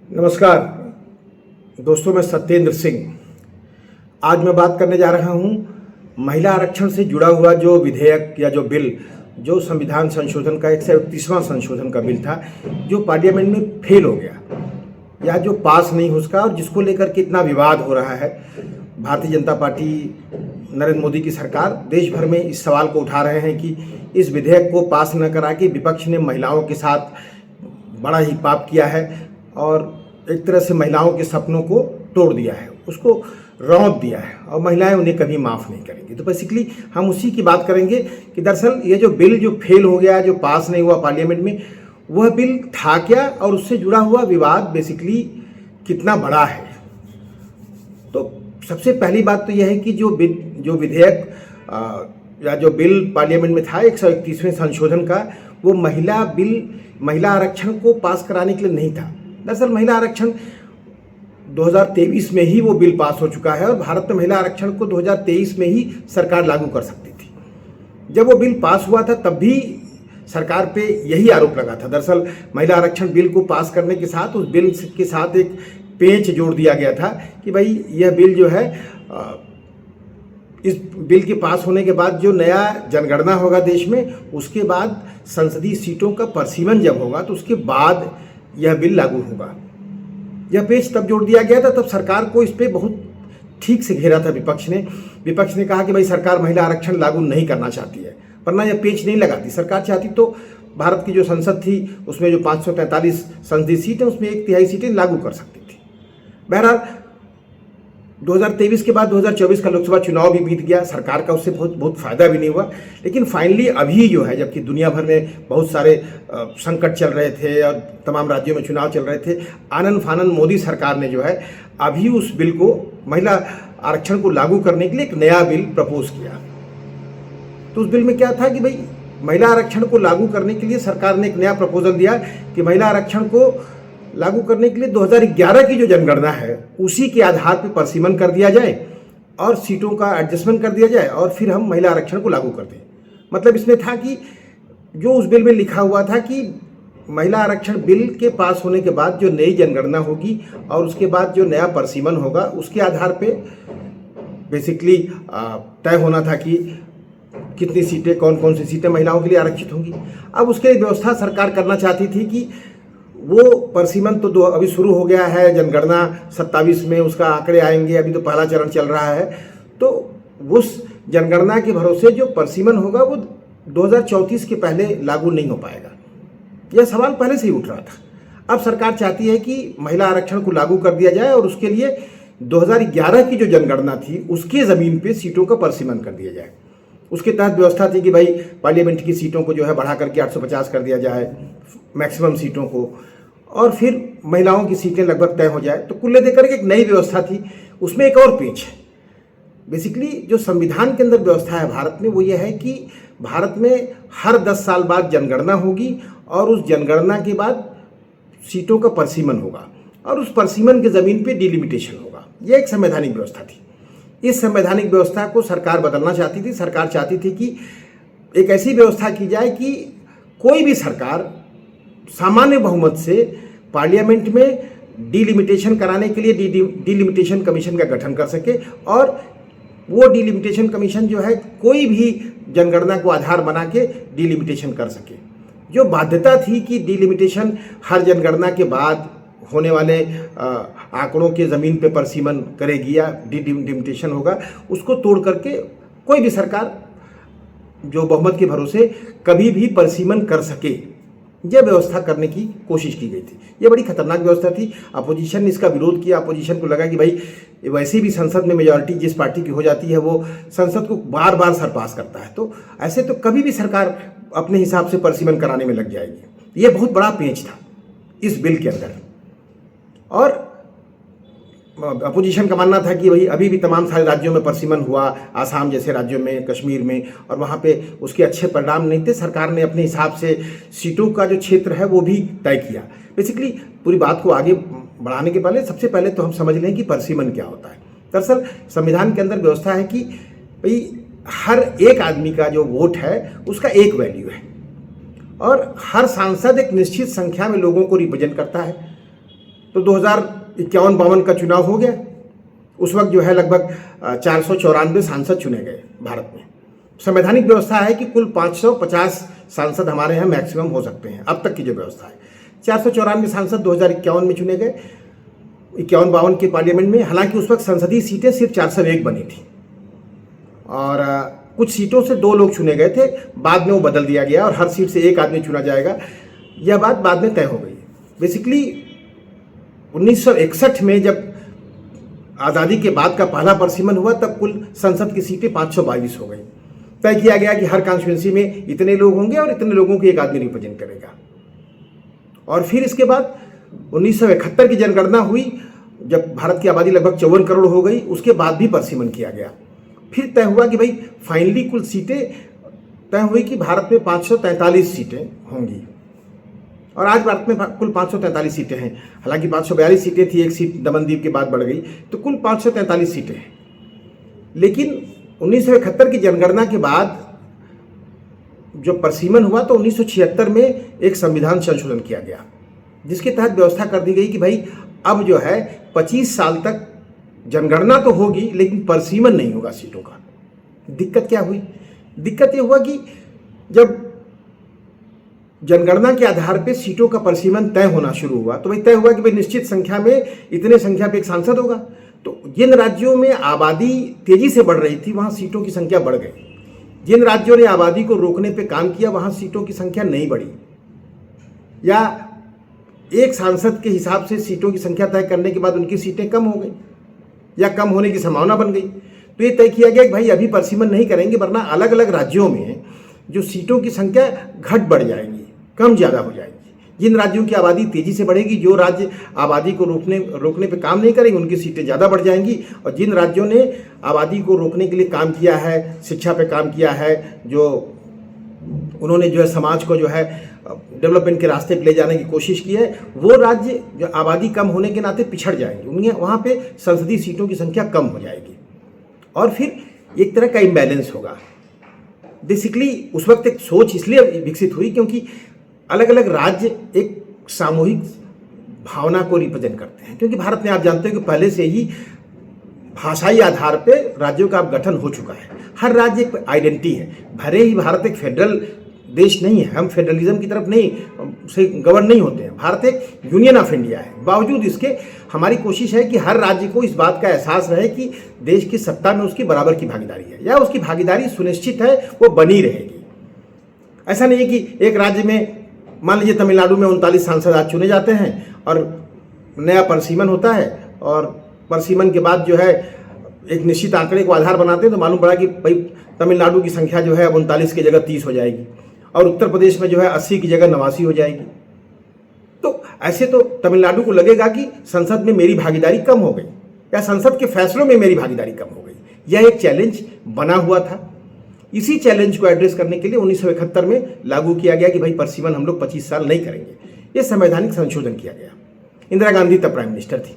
नमस्कार दोस्तों, मैं सत्येंद्र सिंह। आज मैं बात करने जा रहा हूं महिला आरक्षण से जुड़ा हुआ जो विधेयक या जो बिल, जो संविधान संशोधन का 131वां संशोधन का बिल था, जो पार्लियामेंट में फेल हो गया या जो पास नहीं हो सका और जिसको लेकर के इतना विवाद हो रहा है। भारतीय जनता पार्टी, नरेंद्र मोदी की सरकार देश भर में इस सवाल को उठा रहे हैं कि इस विधेयक को पास न करा के विपक्ष ने महिलाओं के साथ बड़ा ही पाप किया है और एक तरह से महिलाओं के सपनों को तोड़ दिया है, उसको रौंद दिया है और महिलाएं उन्हें कभी माफ़ नहीं करेंगी। तो बेसिकली हम उसी की बात करेंगे कि दरअसल ये जो बिल जो फेल हो गया, जो पास नहीं हुआ पार्लियामेंट में, वह बिल था क्या और उससे जुड़ा हुआ विवाद बेसिकली कितना बड़ा है। तो सबसे पहली बात तो यह है कि जो विधेयक या जो बिल पार्लियामेंट में था 131वें संशोधन का, वो महिला आरक्षण को पास कराने के लिए नहीं था। दरअसल महिला आरक्षण 2023 में ही वो बिल पास हो चुका है और भारत में महिला आरक्षण को 2023 में ही सरकार लागू कर सकती थी। जब वो बिल पास हुआ था तब भी सरकार पे यही आरोप लगा था। दरअसल महिला आरक्षण बिल को पास करने के साथ उस बिल के साथ एक पेंच जोड़ दिया गया था कि भाई यह बिल जो है, इस बिल के पास होने के बाद जो नया जनगणना होगा देश में, उसके बाद संसदीय सीटों का परिसीमन जब होगा तो उसके बाद यह बिल लागू होगा। यह पेच तब जोड़ दिया गया था, तब सरकार को इस पे बहुत ठीक से घेरा था विपक्ष ने कहा कि भाई सरकार महिला आरक्षण लागू नहीं करना चाहती है, वरना यह पेच नहीं लगाती। सरकार चाहती तो भारत की जो संसद थी उसमें जो 543 संसदीय सीटें, उसमें 1/3 सीटें लागू कर सकती थी। बहरहाल 2023 के बाद 2024 का लोकसभा चुनाव भी बीत गया, सरकार का उससे बहुत फायदा भी नहीं हुआ। लेकिन फाइनली अभी जो है, जबकि दुनिया भर में बहुत सारे संकट चल रहे थे और तमाम राज्यों में चुनाव चल रहे थे, आनन फानन मोदी सरकार ने जो है अभी उस बिल को, महिला आरक्षण को लागू करने के लिए एक नया बिल प्रपोज किया। तो उस बिल में क्या था कि भाई महिला आरक्षण को लागू करने के लिए सरकार ने एक नया प्रपोजल दिया कि महिला आरक्षण को लागू करने के लिए 2011 की जो जनगणना है उसी के आधार पर परिसीमन कर दिया जाए और सीटों का एडजस्टमेंट कर दिया जाए और फिर हम महिला आरक्षण को लागू कर दें। मतलब इसमें था कि जो उस बिल में लिखा हुआ था कि महिला आरक्षण बिल के पास होने के बाद जो नई जनगणना होगी और उसके बाद जो नया परिसीमन होगा उसके आधार पे बेसिकली तय होना था कि कितनी सीटें, कौन कौन सी सीटें महिलाओं के लिए आरक्षित होंगी। अब उसके लिए व्यवस्था सरकार करना चाहती थी कि वो परिसीमन तो अभी शुरू हो गया है, जनगणना 27 में उसका आंकड़े आएंगे, अभी तो पहला चरण चल रहा है। तो उस जनगणना के भरोसे जो परिसीमन होगा वो 2034 के पहले लागू नहीं हो पाएगा। यह सवाल पहले से ही उठ रहा था। अब सरकार चाहती है कि महिला आरक्षण को लागू कर दिया जाए और उसके लिए 2011 की जो जनगणना थी उसके ज़मीन पे सीटों का परिसीमन कर दिया जाए। उसके तहत व्यवस्था थी कि भाई पार्लियामेंट की सीटों को जो है बढ़ा करके 850 कर दिया जाए, मैक्सिमम सीटों को, और फिर महिलाओं की सीटें लगभग तय हो जाए। तो कुल देकर के एक नई व्यवस्था थी। उसमें एक और पेच है। बेसिकली जो संविधान के अंदर व्यवस्था है भारत में, वो ये है कि भारत में हर 10 साल बाद जनगणना होगी और उस जनगणना के बाद सीटों का परिसीमन होगा और उस परिसीमन के ज़मीन पे डिलिमिटेशन होगा। ये एक संवैधानिक व्यवस्था थी। इस संवैधानिक व्यवस्था को सरकार बदलना चाहती थी। सरकार चाहती थी कि एक ऐसी व्यवस्था की जाए कि कोई भी सरकार सामान्य बहुमत से पार्लियामेंट में डिलिमिटेशन कराने के लिए डिलिमिटेशन कमीशन का गठन कर सके और वो डिलिमिटेशन कमीशन जो है कोई भी जनगणना को आधार बना के डिलिमिटेशन कर सके। जो बाध्यता थी कि डिलिमिटेशन हर जनगणना के बाद होने वाले आंकड़ों के ज़मीन पे परिसीमन करेगी या डिलिमिटेशन होगा, उसको तोड़ करके कोई भी सरकार जो बहुमत के भरोसे कभी भी परिसीमन कर सके, यह व्यवस्था करने की कोशिश की गई थी। यह बड़ी खतरनाक व्यवस्था थी। अपोजिशन ने इसका विरोध किया। अपोजिशन को लगा कि भाई वैसे भी संसद में मेजॉरिटी जिस पार्टी की हो जाती है वो संसद को बार बार सरपास करता है, तो ऐसे तो कभी भी सरकार अपने हिसाब से परिसीमन कराने में लग जाएगी। यह बहुत बड़ा पेंच था इस बिल के अंदर। और अपोजिशन का मानना था कि भाई अभी भी तमाम सारे राज्यों में परिसीमन हुआ, आसाम जैसे राज्यों में, कश्मीर में, और वहाँ पे उसके अच्छे परिणाम नहीं थे। सरकार ने अपने हिसाब से सीटों का जो क्षेत्र है वो भी तय किया। बेसिकली पूरी बात को आगे बढ़ाने के पहले सबसे पहले तो हम समझ लें कि परिसीमन क्या होता है। दरअसल संविधान के अंदर व्यवस्था है कि भाई हर एक आदमी का जो वोट है उसका एक वैल्यू है और हर सांसद एक निश्चित संख्या में लोगों को रिप्रेजेंट करता है। तो 2051-52 का चुनाव हो गया। उस वक्त जो है लगभग 494 सांसद चुने गए भारत में। संवैधानिक व्यवस्था है कि कुल 550 सांसद हमारे यहाँ मैक्सिमम हो सकते हैं, अब तक की जो व्यवस्था है। 494 सांसद 2051 में चुने गए, 51-52 के पार्लियामेंट में। हालांकि उस वक्त संसदीय सीटें सिर्फ 401 बनी थी और कुछ सीटों से 2 लोग चुने गए थे, बाद में वो बदल दिया गया और हर सीट से एक आदमी चुना जाएगा, यह बात बाद में तय हो गई। बेसिकली 1961 में जब आज़ादी के बाद का पहला परिसीमन हुआ तब कुल संसद की सीटें 522 हो गई। तय किया गया कि हर कॉन्स्टिट्यूंसी में इतने लोग होंगे और इतने लोगों को एक आदमी रिप्रेजेंट करेगा। और फिर इसके बाद 1971 की जनगणना हुई, जब भारत की आबादी लगभग 54 करोड़ हो गई, उसके बाद भी परिसीमन किया गया। फिर तय हुआ कि भाई फाइनली कुल सीटें तय हुई कि भारत में 543 सीटें होंगी और आज भारत में कुल 543 सीटें हैं। हालांकि 542 सीटें थी, एक सीट दमनदीप के बाद बढ़ गई, तो कुल 543 सीटें हैं। लेकिन 1971 की जनगणना के बाद जो परिसीमन हुआ तो 1976 में एक संविधान संशोधन किया गया, जिसके तहत व्यवस्था कर दी गई कि भाई अब जो है 25 साल तक जनगणना तो होगी लेकिन परिसीमन नहीं होगा सीटों का। दिक्कत क्या हुई? दिक्कत ये हुआ कि जब जनगणना के आधार पे सीटों का परिसीमन तय होना शुरू हुआ तो भाई तय हुआ कि भाई निश्चित संख्या में इतने संख्या पे एक सांसद होगा। तो जिन राज्यों में आबादी तेजी से बढ़ रही थी वहां सीटों की संख्या बढ़ गई। जिन राज्यों ने आबादी को रोकने पे काम किया वहां सीटों की संख्या नहीं बढ़ी, या एक सांसद के हिसाब से सीटों की संख्या तय करने के बाद उनकी सीटें कम हो गई या कम होने की संभावना बन गई। तो ये तय किया गया कि भाई अभी परिसीमन नहीं करेंगे, वरना अलग अलग राज्यों में जो सीटों की संख्या घट बढ़ जाएगी, कम ज़्यादा हो जाएगी। जिन राज्यों की आबादी तेज़ी से बढ़ेगी, जो राज्य आबादी को रोकने पे काम नहीं करेंगे, उनकी सीटें ज़्यादा बढ़ जाएंगी। और जिन राज्यों ने आबादी को रोकने के लिए काम किया है, शिक्षा पे काम किया है, जो उन्होंने जो है समाज को जो है डेवलपमेंट के रास्ते पे ले जाने की कोशिश की है, वो राज्य जो आबादी कम होने के नाते पिछड़ जाएंगे, उन्हें वहाँ पे संसदीय सीटों की संख्या कम हो जाएगी और फिर एक तरह का इम्बैलेंस होगा। बेसिकली उस वक्त एक सोच इसलिए विकसित हुई क्योंकि अलग अलग राज्य एक सामूहिक भावना को रिप्रेजेंट करते हैं। क्योंकि भारत में आप जानते हो कि पहले से ही भाषाई आधार पे राज्यों का गठन हो चुका है। हर राज्य एक आइडेंटिटी है। भले ही भारत एक फेडरल देश नहीं है, हम फेडरलिज्म की तरफ नहीं से गवर्न नहीं होते हैं, भारत एक यूनियन ऑफ इंडिया है। बावजूद इसके हमारी कोशिश है कि हर राज्य को इस बात का एहसास रहे कि देश की सत्ता में उसकी बराबर की भागीदारी है, या उसकी भागीदारी सुनिश्चित है, वो बनी रहेगी। ऐसा नहीं है कि एक राज्य में, मान लीजिए तमिलनाडु में 39 सांसद आज चुने जाते हैं और नया परिसीमन होता है और परिसीमन के बाद जो है एक निश्चित आंकड़े को आधार बनाते हैं, तो मालूम पड़ा कि भाई तमिलनाडु की संख्या जो है अब 39 की जगह 30 हो जाएगी और उत्तर प्रदेश में जो है 80 की जगह 89 हो जाएगी। तो ऐसे तो तमिलनाडु को लगेगा कि संसद में मेरी भागीदारी कम हो गई या संसद के फैसलों में मेरी भागीदारी कम हो गई। यह एक चैलेंज बना हुआ था। इसी चैलेंज को एड्रेस करने के लिए 1971 में लागू किया गया कि भाई परिसीमन हम लोग 25 साल नहीं करेंगे। ये संवैधानिक संशोधन किया गया। इंदिरा गांधी तब प्राइम मिनिस्टर थी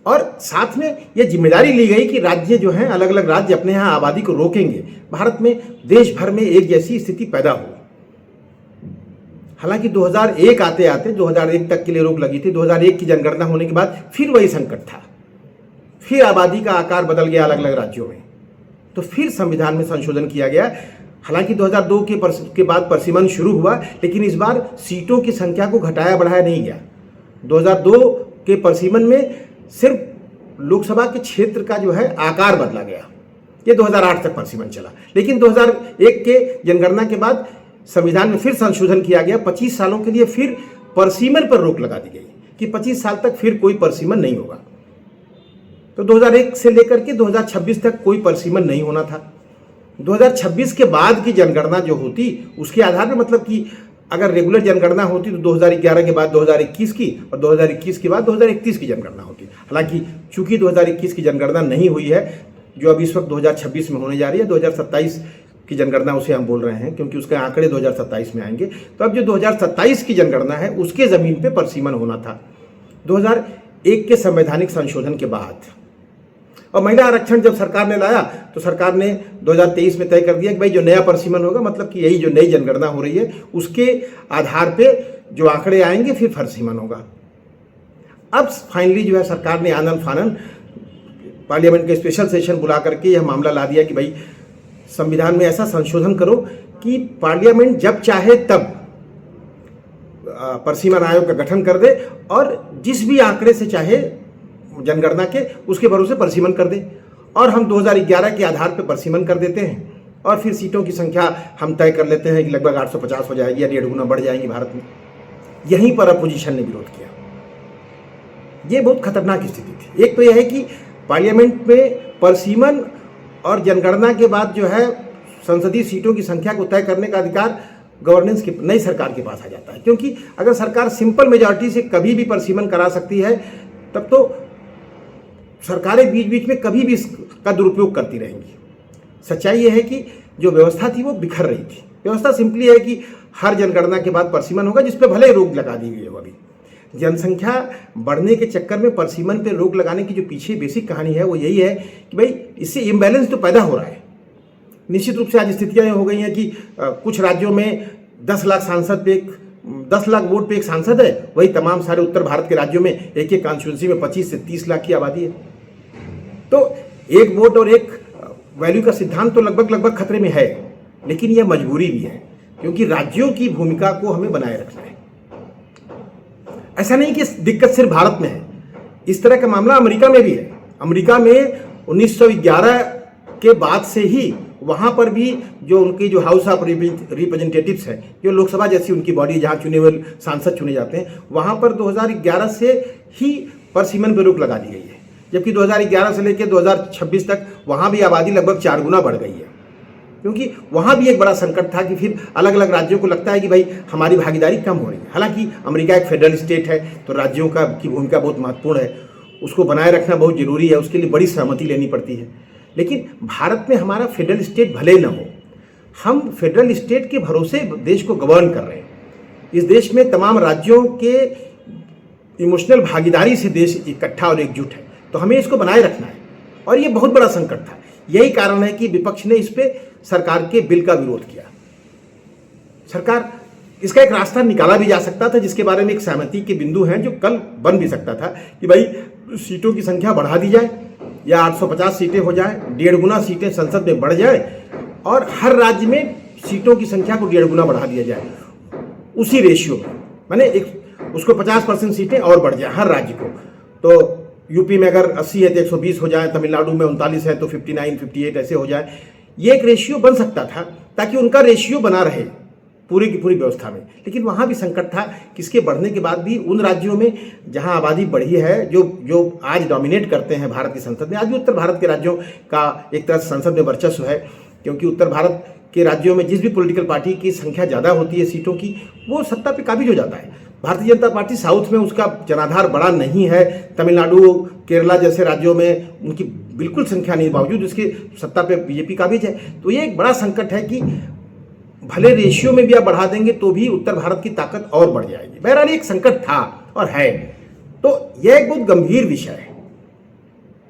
और साथ में ये जिम्मेदारी ली गई कि राज्य जो हैं, अलग अलग राज्य अपने यहाँ आबादी को रोकेंगे, भारत में देश भर में एक जैसी स्थिति पैदा हो। हालांकि 2001 आते आते 2001 तक के लिए रोक लगी थी। 2001 की जनगणना होने के बाद फिर वही संकट था, फिर आबादी का आकार बदल गया अलग अलग राज्यों में, तो फिर संविधान में संशोधन किया गया। हालांकि 2002 के बाद परिसीमन शुरू हुआ, लेकिन इस बार सीटों की संख्या को घटाया बढ़ाया नहीं गया। 2002 के परिसीमन में सिर्फ लोकसभा के क्षेत्र का जो है आकार बदला गया। ये 2008 तक परिसीमन चला, लेकिन 2001 के जनगणना के बाद संविधान में फिर संशोधन किया गया। 25 सालों के लिए फिर परिसीमन पर रोक लगा दी गई कि 25 साल तक फिर कोई परिसीमन नहीं होगा। तो 2001 से लेकर के 2026 तक कोई परिसीमन नहीं होना था। 2026 के बाद की जनगणना जो होती उसके आधार पर, मतलब कि अगर रेगुलर जनगणना होती तो 2011 के बाद 2021 की और 2021 के बाद 2031 की जनगणना होती। हालांकि चूंकि 2021 की जनगणना नहीं हुई है, जो अभी इस वक्त 2026 में होने जा रही है, 2027 की जनगणना उसे हम बोल रहे हैं क्योंकि उसके आंकड़े 2027 में आएंगे। तो अब जो 2027 की जनगणना है उसके ज़मीन पे परिसीमन होना था 2001 के संवैधानिक संशोधन के बाद। और महिला आरक्षण जब सरकार ने लाया तो सरकार ने 2023 में तय कर दिया कि भाई जो नया परिसीमन होगा, मतलब कि यही जो नई जनगणना हो रही है उसके आधार पे जो आंकड़े आएंगे फिर परिसीमन होगा। अब फाइनली जो है सरकार ने आनन फानन पार्लियामेंट के स्पेशल सेशन बुला करके यह मामला ला दिया कि भाई संविधान में ऐसा संशोधन करो कि पार्लियामेंट जब चाहे तब परसीमन आयोग का गठन कर दे और जिस भी आंकड़े से चाहे जनगणना के उसके भरोसे परसीमन कर दे, और हम 2011 के आधार पर परसीमन कर देते हैं और फिर सीटों की संख्या हम तय कर लेते हैं कि लगभग 850 हो जाएगी या 1.5 गुना बढ़ जाएंगी भारत में। यहीं पर अपोजिशन ने विरोध किया। ये बहुत खतरनाक स्थिति थी। एक तो यह है कि पार्लियामेंट में परसीमन और जनगणना के बाद जो है संसदीय सीटों की संख्या को तय करने का अधिकार गवर्नेंस की नई सरकार के पास आ जाता है, क्योंकि अगर सरकार सिंपल मेजॉरिटी से कभी भी परसीमन करा सकती है तब तो सरकारें बीच बीच में कभी भी इसका दुरुपयोग करती रहेंगी। सच्चाई यह है कि जो व्यवस्था थी वो बिखर रही थी। व्यवस्था सिंपली है कि हर जनगणना के बाद परसीमन होगा, जिस पे भले रोक लगा दी गई हो। अभी जनसंख्या बढ़ने के चक्कर में परसीमन पे रोक लगाने की जो पीछे बेसिक कहानी है वो यही है कि भाई इससे इम्बैलेंस तो पैदा हो रहा है। निश्चित रूप से आज स्थितियां हो गई हैं कि कुछ राज्यों में 10 लाख सांसद पे 10 लाख वोट पे एक सांसद है, वही तमाम सारे उत्तर भारत के राज्यों में एक एक कॉन्स्टिट्यूंसी में 25 से 30 लाख की आबादी है। तो एक वोट और एक वैल्यू का सिद्धांत तो लगभग खतरे में है, लेकिन यह मजबूरी भी है क्योंकि राज्यों की भूमिका को हमें बनाए रखना है। ऐसा नहीं कि दिक्कत सिर्फ भारत में है, इस तरह का मामला अमेरिका में भी है। अमेरिका में 1911 के बाद से ही वहाँ पर भी जो उनकी जो हाउस ऑफ रिप्रेजेंटेटिव्स है, जो लोकसभा जैसी उनकी बॉडी जहाँ चुने हुए सांसद चुने जाते हैं, वहाँ पर 2011 से ही परसीमन पर रोक लगा दी गई है, जबकि 2011 से लेकर 2026 तक वहाँ भी आबादी लगभग 4 गुना बढ़ गई है। क्योंकि वहाँ भी एक बड़ा संकट था कि फिर अलग अलग राज्यों को लगता है कि भाई हमारी भागीदारी कम हो रही है। हालांकि अमेरिका एक फेडरल स्टेट है तो राज्यों की भूमिका बहुत महत्वपूर्ण है, उसको बनाए रखना बहुत जरूरी है, उसके लिए बड़ी सहमति लेनी पड़ती है। लेकिन भारत में हमारा फेडरल स्टेट भले न हो, हम फेडरल स्टेट के भरोसे देश को गवर्न कर रहे हैं। इस देश में तमाम राज्यों के इमोशनल भागीदारी से देश इकट्ठा और एकजुट है, तो हमें इसको बनाए रखना है। और ये बहुत बड़ा संकट था। यही कारण है कि विपक्ष ने इस पे सरकार के बिल का विरोध किया। सरकार इसका एक रास्ता निकाला भी जा सकता था, जिसके बारे में एक सहमति के बिंदु हैं जो कल बन भी सकता था कि भाई सीटों की संख्या बढ़ा दी जाए या 850 सीटें हो जाए, 1.5 गुना सीटें संसद में बढ़ जाए और हर राज्य में सीटों की संख्या को 1.5 गुना बढ़ा दिया जाए उसी रेशियो में, माने एक उसको 50% सीटें और बढ़ जाए हर राज्य को। तो यूपी में अगर 80 है तो 120 हो जाए, तमिलनाडु में 39 है तो 59, 58 ऐसे हो जाए। ये एक रेशियो बन सकता था ताकि उनका रेशियो बना रहे पूरी की पूरी व्यवस्था में। लेकिन वहाँ भी संकट था कि इसके बढ़ने के बाद भी उन राज्यों में जहाँ आबादी बढ़ी है, जो आज डोमिनेट करते हैं भारत की संसद में, आज भी उत्तर भारत के राज्यों का एक तरह से संसद में वर्चस्व है, क्योंकि उत्तर भारत के राज्यों में जिस भी पॉलिटिकल पार्टी की संख्या ज़्यादा होती है सीटों की, वो सत्ता पे काबिज हो जाता है। भारतीय जनता पार्टी साउथ में उसका जनाधार बड़ा नहीं है, तमिलनाडु केरला जैसे राज्यों में उनकी बिल्कुल संख्या नहीं, बावजूद इसके सत्ता पे बीजेपी काबिज है। तो ये एक बड़ा संकट है कि भले रेशियो में भी आप बढ़ा देंगे तो भी उत्तर भारत की ताकत और बढ़ जाएगी। बहरहाल एक संकट था और है, तो यह एक बहुत गंभीर विषय है।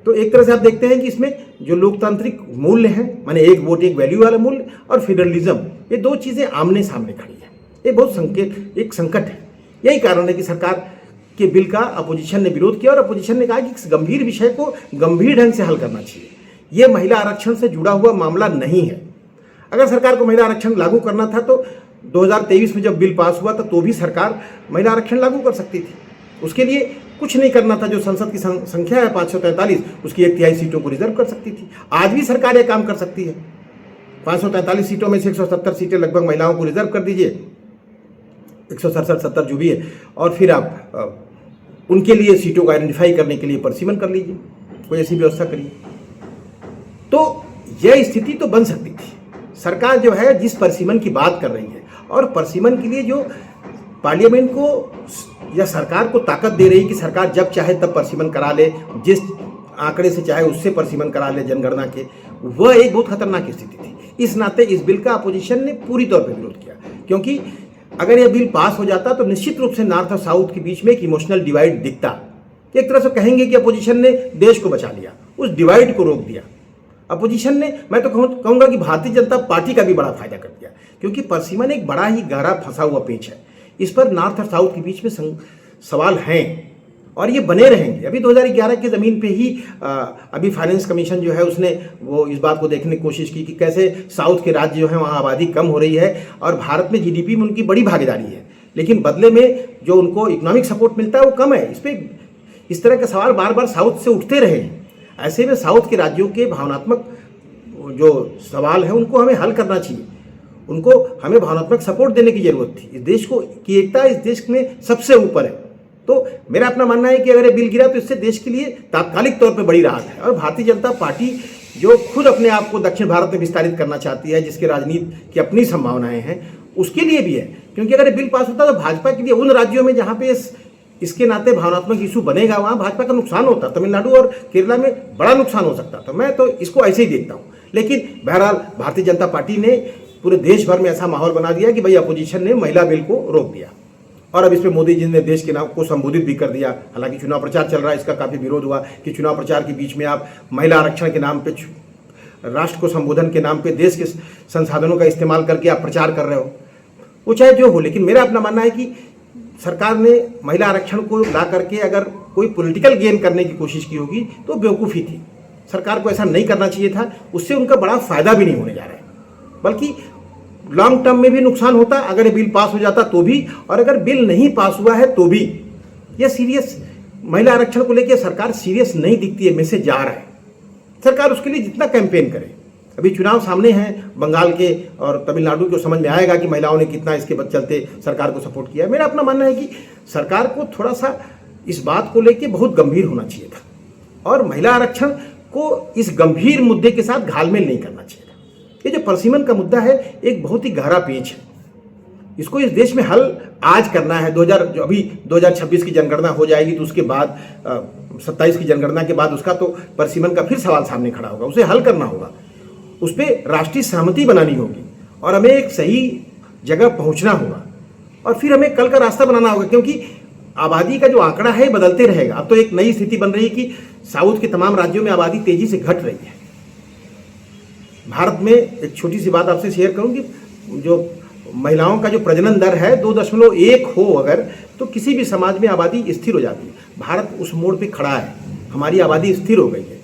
तो एक तरह से आप देखते हैं कि इसमें जो लोकतांत्रिक मूल्य हैं, माने एक वोट एक वैल्यू वाला मूल्य और फेडरलिज्म, ये दो चीज़ें आमने सामने खड़ी है। ये बहुत एक संकट है। यही कारण है कि सरकार के बिल का अपोजिशन ने विरोध किया और अपोजिशन ने कहा कि इस गंभीर विषय को गंभीर ढंग से हल करना चाहिए। ये महिला आरक्षण से जुड़ा हुआ मामला नहीं है। अगर सरकार को महिला आरक्षण लागू करना था तो 2023 में जब बिल पास हुआ था तो भी सरकार महिला आरक्षण लागू कर सकती थी। उसके लिए कुछ नहीं करना था। जो संसद की संख्या है 543, उसकी 1/3 सीटों को रिजर्व कर सकती थी। आज भी सरकार यह काम कर सकती है। 543 सीटों में से 170 सीटें लगभग महिलाओं को रिजर्व कर दीजिए, 167 जो भी है, और फिर आप उनके लिए सीटों को आइडेंटिफाई करने के लिए परसीमन कर लीजिए, कोई ऐसी व्यवस्था करिए। तो यह स्थिति तो बन सकती थी। सरकार जो है जिस परसीमन की बात कर रही है और परसीमन के लिए जो पार्लियामेंट को या सरकार को ताकत दे रही है कि सरकार जब चाहे तब परसीमन करा ले, जिस आंकड़े से चाहे उससे परसीमन करा ले जनगणना के, वह एक बहुत खतरनाक स्थिति थी। इस नाते इस बिल का अपोजिशन ने पूरी तौर पर विरोध किया, क्योंकि अगर यह बिल पास हो जाता तो निश्चित रूप से नॉर्थ और साउथ के बीच में एक इमोशनल डिवाइड दिखता। एक तरह से कहेंगे कि अपोजिशन ने देश को बचा लिया, उस डिवाइड को रोक दिया। अपोजिशन ने, मैं तो कहूँगा कि भारतीय जनता पार्टी का भी बड़ा फायदा कर दिया, क्योंकि परसीमन एक बड़ा ही गहरा फंसा हुआ पेच है। इस पर नॉर्थ और साउथ के बीच में सवाल हैं और ये बने रहेंगे। अभी 2011 की ज़मीन पे ही अभी फाइनेंस कमीशन जो है उसने वो इस बात को देखने की कोशिश की कि कैसे साउथ के राज्य जो है वहाँ आबादी कम हो रही है और भारत में जीडीपी में उनकी बड़ी भागीदारी है, लेकिन बदले में जो उनको इकोनॉमिक सपोर्ट मिलता है वो कम है। इस तरह के सवाल बार बार साउथ से उठते रहे हैं। ऐसे में साउथ के राज्यों के भावनात्मक जो सवाल है उनको हमें हल करना चाहिए, उनको हमें भावनात्मक सपोर्ट देने की जरूरत थी। इस देश को की एकता इस देश में सबसे ऊपर है। तो मेरा अपना मानना है कि अगर ये बिल गिरा तो इससे देश के लिए तात्कालिक तौर पर बड़ी राहत है। और भारतीय जनता पार्टी जो खुद अपने आप को दक्षिण भारत में विस्तारित करना चाहती है, जिसके राजनीति की अपनी संभावनाएं हैं, उसके लिए भी है। क्योंकि अगर ये बिल पास होता तो भाजपा के लिए उन राज्यों में जहाँ पे इसके नाते भावनात्मक इशू बनेगा वहाँ भाजपा का नुकसान होता। तमिलनाडु और केरला में बड़ा नुकसान हो सकता। तो मैं तो इसको ऐसे ही देखता हूँ। लेकिन बहरहाल भारतीय जनता पार्टी ने पूरे देश भर में ऐसा माहौल बना दिया कि भाई अपोजिशन ने महिला बिल को रोक दिया और अब इस पर मोदी जी ने देश के नाम को संबोधित भी कर दिया। हालांकि चुनाव प्रचार चल रहा है, इसका काफ़ी विरोध हुआ कि चुनाव प्रचार के बीच में आप महिला आरक्षण के नाम पे, राष्ट्र को संबोधन के नाम पे देश के संसाधनों का इस्तेमाल करके आप प्रचार कर रहे हो। वो चाहे जो हो, लेकिन मेरा अपना मानना है कि सरकार ने महिला आरक्षण को ला करके अगर कोई पॉलिटिकल गेन करने की कोशिश की होगी तो बेवकूफ़ी थी। सरकार को ऐसा नहीं करना चाहिए था। उससे उनका बड़ा फायदा भी नहीं होने जा रहा है, बल्कि लॉन्ग टर्म में भी नुकसान होता अगर ये बिल पास हो जाता तो भी, और अगर बिल नहीं पास हुआ है तो भी। यह सीरियस महिला आरक्षण को लेकर सरकार सीरियस नहीं दिखती है, मैसेज जा रहा है। सरकार उसके लिए जितना कैंपेन करे, अभी चुनाव सामने हैं बंगाल के और तमिलनाडु को, समझ में आएगा कि महिलाओं ने कितना इसके चलते सरकार को सपोर्ट किया है। मेरा अपना मानना है कि सरकार को थोड़ा सा इस बात को लेकर बहुत गंभीर होना चाहिए था और महिला आरक्षण को इस गंभीर मुद्दे के साथ घालमेल नहीं करना चाहिए था। ये जो परसीमन का मुद्दा है एक बहुत ही गहरा पेच है। इसको इस देश में हल आज करना है। जो अभी 2026 की जनगणना हो जाएगी तो उसके बाद 27 की जनगणना के बाद उसका तो परसीमन का फिर सवाल सामने खड़ा होगा, उसे हल करना होगा, उस पर राष्ट्रीय सहमति बनानी होगी और हमें एक सही जगह पहुंचना होगा और फिर हमें कल का रास्ता बनाना होगा। क्योंकि आबादी का जो आंकड़ा है बदलते रहेगा। अब तो एक नई स्थिति बन रही है कि साउथ के तमाम राज्यों में आबादी तेजी से घट रही है। भारत में एक छोटी सी बात आपसे शेयर करूं कि जो महिलाओं का जो प्रजनन दर है 2.1 हो अगर, तो किसी भी समाज में आबादी स्थिर हो जाती है। भारत उस मोड़ पे खड़ा है, हमारी आबादी स्थिर हो गई है।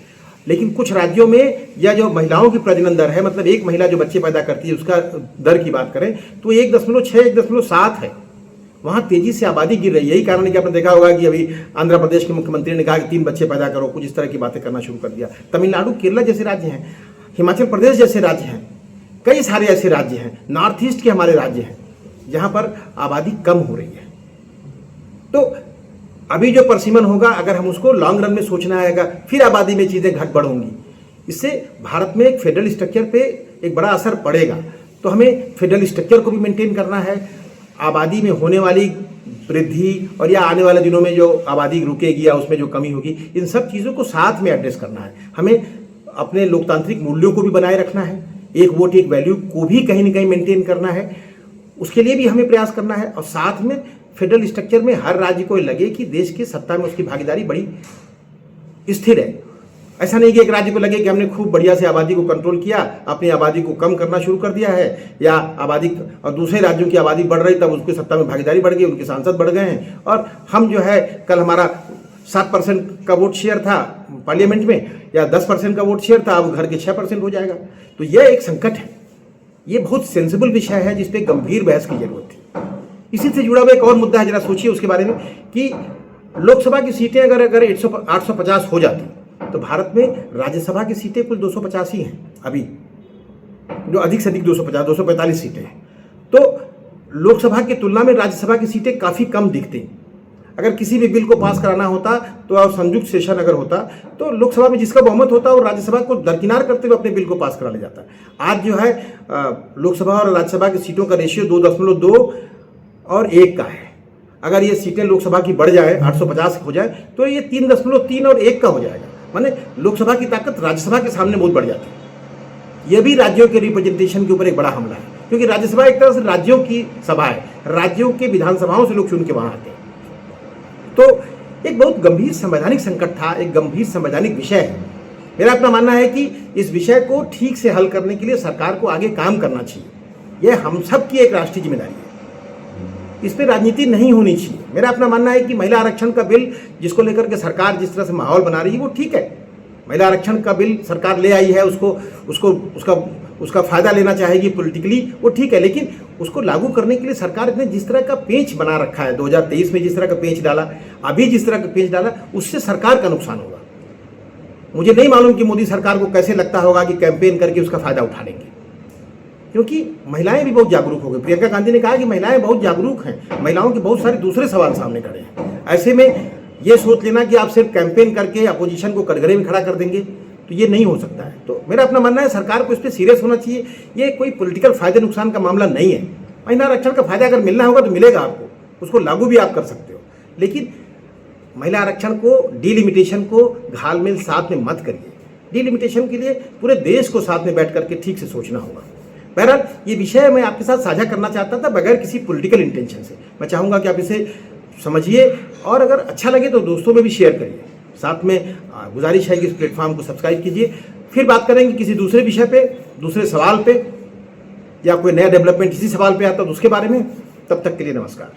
लेकिन कुछ राज्यों में या जो महिलाओं की प्रजनन दर है, मतलब एक महिला जो बच्चे पैदा करती है उसका दर की बात करें तो 1.6 1.7 है, वहाँ तेजी से आबादी गिर रही है। यही कारण है कि आपने देखा होगा कि अभी आंध्र प्रदेश के मुख्यमंत्री ने कहा कि 3 बच्चे पैदा करो, कुछ इस तरह की बातें करना शुरू कर दिया। तमिलनाडु, केरला जैसे राज्य हैं, हिमाचल प्रदेश जैसे राज्य हैं, कई सारे ऐसे राज्य हैं, नॉर्थ ईस्ट के हमारे राज्य हैं जहाँ पर आबादी कम हो रही है। तो अभी जो परसीमन होगा अगर हम उसको लॉन्ग रन में सोचना है, फिर आबादी में चीज़ें घट बढ़ होंगी, इससे भारत में एक फेडरल स्ट्रक्चर पे एक बड़ा असर पड़ेगा। तो हमें फेडरल स्ट्रक्चर को भी मेंटेन करना है, आबादी में होने वाली वृद्धि और या आने वाले दिनों में जो आबादी रुकेगी या उसमें जो कमी होगी, इन सब चीज़ों को साथ में एड्रेस करना है। हमें अपने लोकतांत्रिक मूल्यों को भी बनाए रखना है, एक वोट एक वैल्यू को भी कहीं ना कहीं मेंटेन करना है, उसके लिए भी हमें प्रयास करना है। और साथ में फेडरल स्ट्रक्चर में हर राज्य को लगे कि देश की सत्ता में उसकी भागीदारी बड़ी स्थिर है। ऐसा नहीं कि एक राज्य को लगे कि हमने खूब बढ़िया से आबादी को कंट्रोल किया, अपनी आबादी को कम करना शुरू कर दिया है, या आबादी और दूसरे राज्यों की आबादी बढ़ रही तब उसकी सत्ता में भागीदारी बढ़ गई, उनके सांसद बढ़ गए हैं और हम जो है कल हमारा 7% का वोट शेयर था पार्लियामेंट में या 10% का वोट शेयर था, अब घर के 6% हो जाएगा। तो यह एक संकट है, ये बहुत सेंसिबल विषय है जिस पे गंभीर बहस की जरूरत थी। इसी से जुड़ा हुआ एक और मुद्दा है, जरा सोचिए उसके बारे में कि लोकसभा की सीटें अगर 850 हो जाती तो भारत में राज्यसभा की सीटें कुल 250 ही हैं अभी, जो अधिक से अधिक 250 245 सीटें हैं। तो लोकसभा की तुलना में राज्यसभा की सीटें काफ़ी कम दिखती। अगर किसी भी बिल को पास कराना होता तो संयुक्त सेशन अगर होता तो लोकसभा में जिसका बहुमत होता वो राज्यसभा को दरकिनार करते हुए अपने बिल को पास करा ले जाता। आज जो है लोकसभा और राज्यसभा की सीटों का रेशियो 2.2 और 1 का है। अगर ये सीटें लोकसभा की बढ़ जाए 850 हो जाए तो ये 3.3 और 1 का हो जाएगा। माने लोकसभा की ताकत राज्यसभा के सामने बहुत बढ़ जाती है। यह भी राज्यों के रिप्रेजेंटेशन के ऊपर एक बड़ा हमला है, क्योंकि राज्यसभा एक तरह से राज्यों की सभा है, राज्यों के विधानसभाओं से लोग चुन के वहां आते हैं। तो एक बहुत गंभीर संवैधानिक संकट था, एक गंभीर संवैधानिक विषय है। मेरा अपना मानना है कि इस विषय को ठीक से हल करने के लिए सरकार को आगे काम करना चाहिए। यह हम सब की एक राष्ट्रीय जिम्मेदारी है। इस पर राजनीति नहीं होनी चाहिए। मेरा अपना मानना है कि महिला आरक्षण का बिल जिसको लेकर के सरकार जिस तरह से माहौल बना रही है वो ठीक है। महिला आरक्षण का बिल सरकार ले आई है, उसका फायदा लेना चाहेगी पॉलिटिकली, वो ठीक है, लेकिन उसको लागू करने के लिए सरकार ने जिस तरह का पेंच बना रखा है, 2023 में जिस तरह का पेंच डाला, अभी जिस तरह का पेंच डाला, उससे सरकार का नुकसान होगा। मुझे नहीं मालूम कि मोदी सरकार को कैसे लगता होगा कि कैंपेन करके उसका फायदा उठा लेंगे, क्योंकि महिलाएं भी बहुत जागरूक हो गई। प्रियंका गांधी ने कहा कि महिलाएं बहुत जागरूक हैं, महिलाओं के बहुत सारे दूसरे सवाल सामने खड़े हैं। ऐसे में ये सोच लेना कि आप सिर्फ कैंपेन करके अपोजिशन को कटघरे में खड़ा कर देंगे तो ये नहीं हो सकता है। तो मेरा अपना मानना है सरकार को इस पर सीरियस होना चाहिए। ये कोई पॉलिटिकल फायदे नुकसान का मामला नहीं है। महिला आरक्षण का फायदा अगर मिलना होगा तो मिलेगा आपको, उसको लागू भी आप कर सकते हो, लेकिन महिला आरक्षण को डिलिमिटेशन को घालमेल साथ में मत करिए। डिलिमिटेशन के लिए पूरे देश को साथ में बैठ करके ठीक से सोचना होगा। बहरहाल ये विषय मैं आपके साथ साझा करना चाहता था बगैर किसी पॉलिटिकल इंटेंशन से। मैं चाहूँगा कि आप इसे समझिए और अगर अच्छा लगे तो दोस्तों में भी शेयर करिए। साथ में गुजारिश है कि इस प्लेटफॉर्म को सब्सक्राइब कीजिए। फिर बात करेंगे किसी दूसरे विषय पे, दूसरे सवाल पे, या कोई नया डेवलपमेंट इसी सवाल पे आता तो उसके बारे में। तब तक के लिए नमस्कार।